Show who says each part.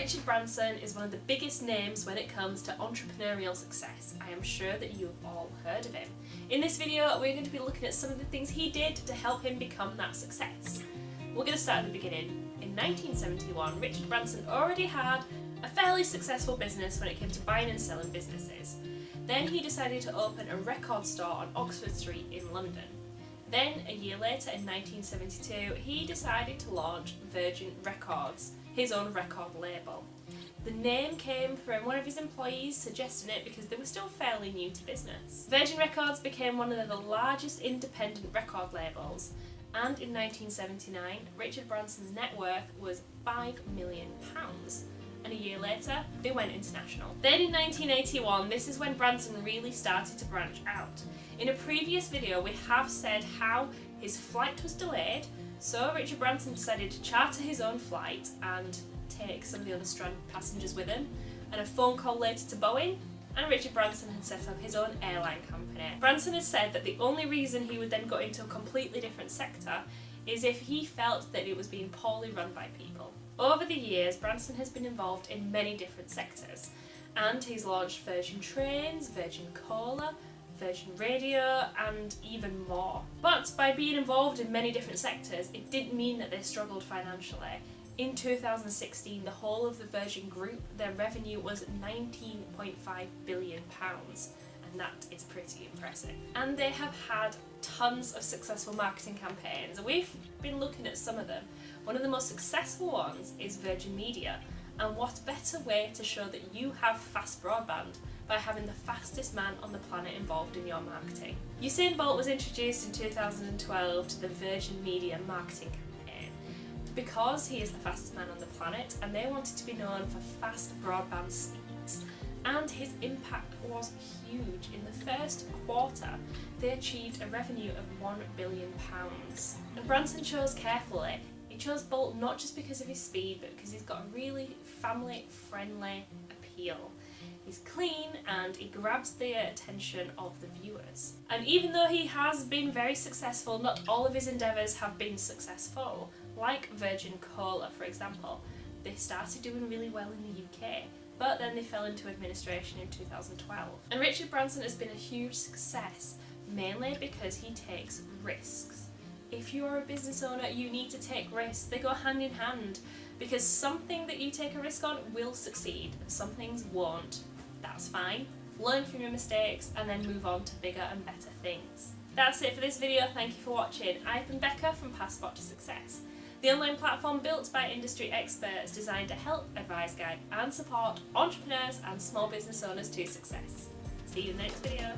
Speaker 1: Richard Branson is one of the biggest names when it comes to entrepreneurial success. I am sure that you've all heard of him. In this video, we're going to be looking at some of the things he did to help him become that success. We're going to start at the beginning. In 1971, Richard Branson already had a fairly successful business when it came to buying and selling businesses. Then he decided to open a record store on Oxford Street in London. Then, a year later in 1972, he decided to launch Virgin Records, his own record label. The name came from one of his employees suggesting it because they were still fairly new to business. Virgin Records became one of the largest independent record labels, and in 1979, Richard Branson's net worth was £5 million. And a year later, they went international. Then in 1981, this is when Branson really started to branch out. In a previous video, we have said how his flight was delayed, so Richard Branson decided to charter his own flight and take some of the other stranded passengers with him, and a phone call later to Boeing, and Richard Branson had set up his own airline company. Branson has said that the only reason he would then go into a completely different sector is if he felt that it was being poorly run by people. Over the years, Branson has been involved in many different sectors, and he's launched Virgin Trains, Virgin Cola, Virgin Radio, and even more. But by being involved in many different sectors, it didn't mean that they struggled financially. In 2016, the whole of the Virgin Group, their revenue was £19.5 billion, and that is pretty impressive. And they have had tons of successful marketing campaigns. We've been looking at some of them. One of the most successful ones is Virgin Media, and what better way to show that you have fast broadband by having the fastest man on the planet involved in your marketing. Usain Bolt was introduced in 2012 to the Virgin Media marketing campaign because he is the fastest man on the planet and they wanted to be known for fast broadband speeds. And his impact was huge. In the first quarter, they achieved a revenue of £1 billion. And Branson chose carefully. He chose Bolt not just because of his speed, but because he's got a really family-friendly appeal. He's clean and he grabs the attention of the viewers. And even though he has been very successful, not all of his endeavours have been successful. Like Virgin Cola, for example. They started doing really well in the UK, but then they fell into administration in 2012. And Richard Branson has been a huge success, mainly because he takes risks. If you're a business owner, you need to take risks. They go hand in hand, because something that you take a risk on will succeed, some things won't. That's fine. Learn from your mistakes and then move on to bigger and better things. That's it for this video. Thank you for watching. I've been Becca from Passport to Success, the online platform built by industry experts designed to help, advise, guide and support entrepreneurs and small business owners to success. See you in the next video.